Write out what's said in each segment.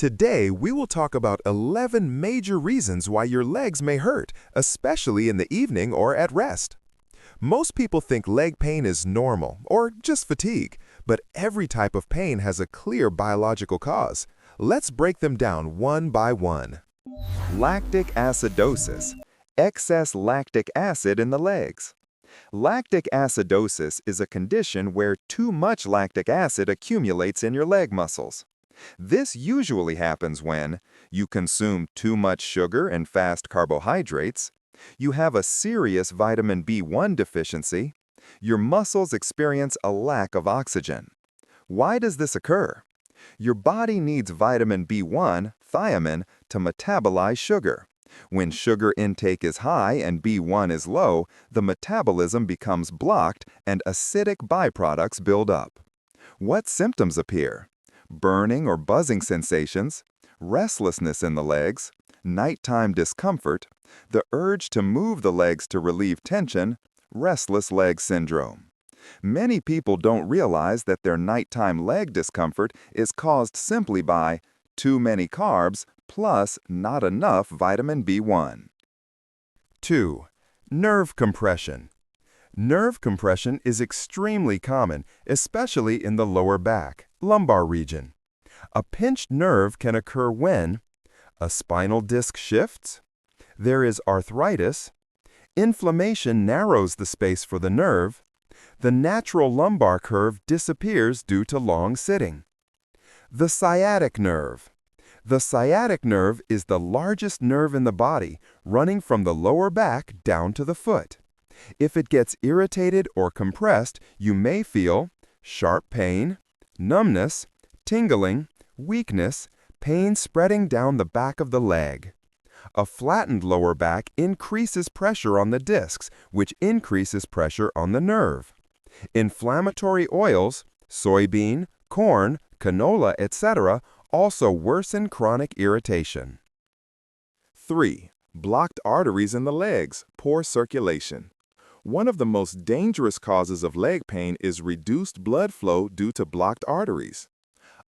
Today, we will talk about 11 major reasons why your legs may hurt, especially in the evening or at rest. Most people think leg pain is normal or just fatigue, but every type of pain has a clear biological cause. Let's break them down one by one. Lactic acidosis, excess lactic acid in the legs. Lactic acidosis is a condition where too much lactic acid accumulates in your leg muscles. This usually happens when you consume too much sugar and fast carbohydrates, you have a serious vitamin B1 deficiency, your muscles experience a lack of oxygen. Why does this occur? Your body needs vitamin B1, thiamine, to metabolize sugar. When sugar intake is high and B1 is low, the metabolism becomes blocked and acidic byproducts build up. What symptoms appear? Burning or buzzing sensations, restlessness in the legs, nighttime discomfort, the urge to move the legs to relieve tension, restless leg syndrome. Many people don't realize that their nighttime leg discomfort is caused simply by too many carbs plus not enough vitamin B1. 2. Nerve compression. Nerve compression is extremely common, especially in the lower back, lumbar region. A pinched nerve can occur when a spinal disc shifts, there is arthritis, inflammation narrows the space for the nerve, the natural lumbar curve disappears due to long sitting. The sciatic nerve. The sciatic nerve is the largest nerve in the body, running from the lower back down to the foot. If it gets irritated or compressed, you may feel sharp pain, numbness, tingling, weakness, pain spreading down the back of the leg. A flattened lower back increases pressure on the discs, which increases pressure on the nerve. Inflammatory oils, soybean, corn, canola, etc., also worsen chronic irritation. 3. Blocked arteries in the legs, poor circulation. One of the most dangerous causes of leg pain is reduced blood flow due to blocked arteries.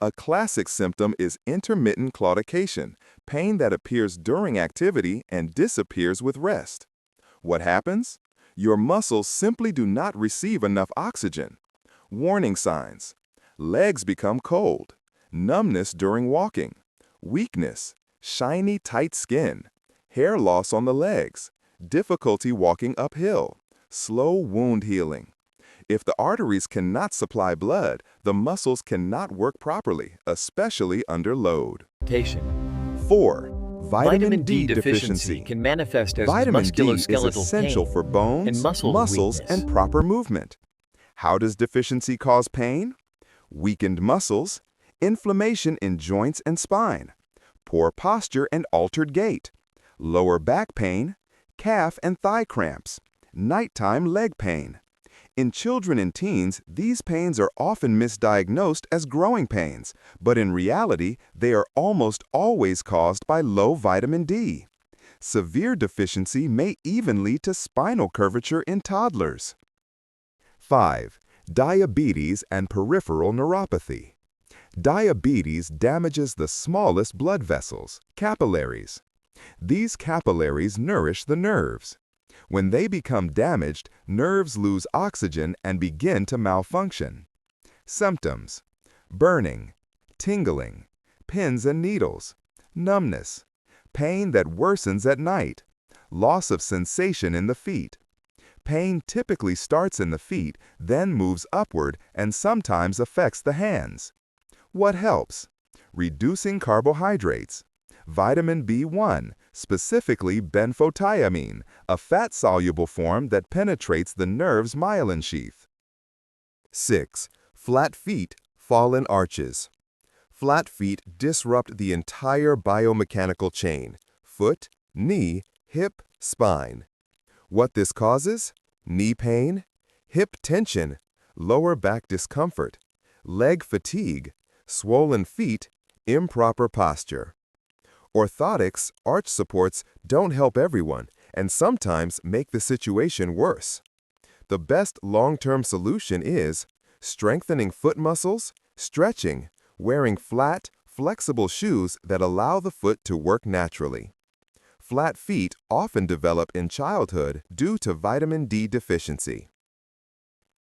A classic symptom is intermittent claudication, pain that appears during activity and disappears with rest. What happens? Your muscles simply do not receive enough oxygen. Warning signs: legs become cold, numbness during walking, weakness, shiny tight skin, hair loss on the legs, difficulty walking uphill, slow wound healing. If the arteries cannot supply blood, the muscles cannot work properly, especially under load. 4. Vitamin D deficiency can manifest as Vitamin D is musculoskeletal essential pain for bones, and muscles muscles, weakness. and proper movement. How does deficiency cause pain? Weakened muscles, inflammation in joints and spine, poor posture and altered gait, lower back pain, calf and thigh cramps, nighttime leg pain. In children and teens, these pains are often misdiagnosed as growing pains, but in reality, they are almost always caused by low vitamin D. Severe deficiency may even lead to spinal curvature in toddlers. 5. Diabetes and peripheral neuropathy. Diabetes damages the smallest blood vessels, capillaries. These capillaries nourish the nerves. When they become damaged, nerves lose oxygen and begin to malfunction. Symptoms: burning, tingling, pins and needles, numbness, pain that worsens at night, loss of sensation in the feet. Pain typically starts in the feet, then moves upward and sometimes affects the hands. What helps? Reducing carbohydrates. Vitamin B1, specifically benfotiamine, a fat-soluble form that penetrates the nerve's myelin sheath. 6. Flat feet, fallen arches. Flat feet disrupt the entire biomechanical chain: foot, knee, hip, spine. What this causes? Knee pain, hip tension, lower back discomfort, leg fatigue, swollen feet, improper posture. Orthotics, arch supports, don't help everyone and sometimes make the situation worse. The best long-term solution is strengthening foot muscles, stretching, wearing flat, flexible shoes that allow the foot to work naturally. Flat feet often develop in childhood due to vitamin D deficiency.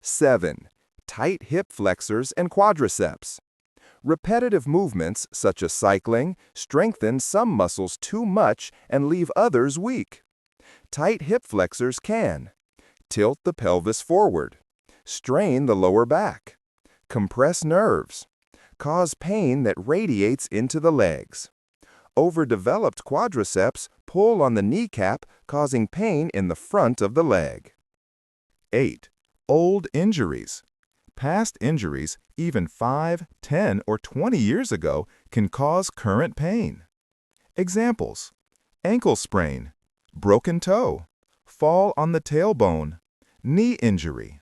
7. Tight hip flexors and quadriceps. Repetitive movements, such as cycling, strengthen some muscles too much and leave others weak. Tight hip flexors can tilt the pelvis forward, strain the lower back, compress nerves, cause pain that radiates into the legs. Overdeveloped quadriceps pull on the kneecap, causing pain in the front of the leg. 8. Old injuries. Past injuries, even 5, 10, or 20 years ago, can cause current pain. Examples: ankle sprain, broken toe, fall on the tailbone, knee injury.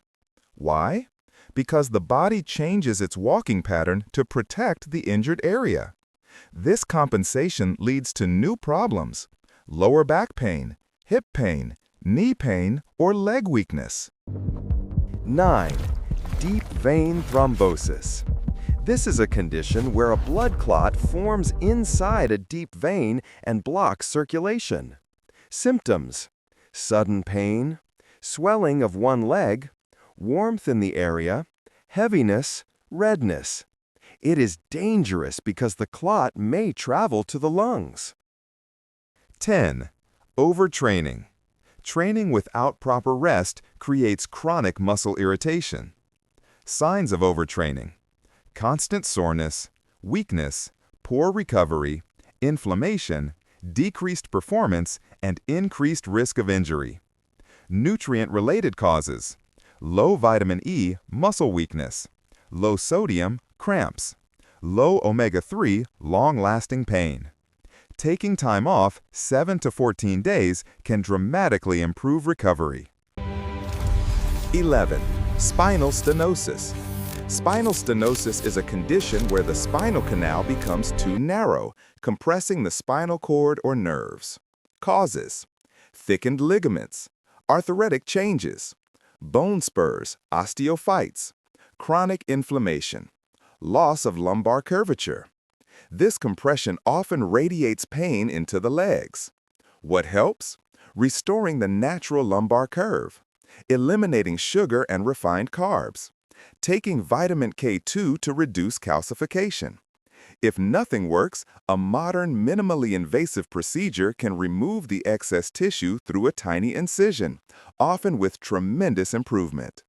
Why? Because the body changes its walking pattern to protect the injured area. This compensation leads to new problems: lower back pain, hip pain, knee pain, or leg weakness. 9. Deep vein thrombosis. This is a condition where a blood clot forms inside a deep vein and blocks circulation. Symptoms: sudden pain, swelling of one leg, warmth in the area, heaviness, redness. It is dangerous because the clot may travel to the lungs. 10. Overtraining. Training without proper rest creates chronic muscle irritation. Signs of overtraining: constant soreness, weakness, poor recovery, inflammation, decreased performance, and increased risk of injury. Nutrient-related causes: low vitamin E, muscle weakness; low sodium, cramps; low omega-3, long-lasting pain. Taking time off 7 to 14 days can dramatically improve recovery. 11. Spinal stenosis. Spinal stenosis is a condition where the spinal canal becomes too narrow, compressing the spinal cord or nerves. Causes: thickened ligaments, arthritic changes, bone spurs, osteophytes, chronic inflammation, loss of lumbar curvature. This compression often radiates pain into the legs. What helps? Restoring the natural lumbar curve, eliminating sugar and refined carbs, taking vitamin K2 to reduce calcification. If nothing works, a modern, minimally invasive procedure can remove the excess tissue through a tiny incision, often with tremendous improvement.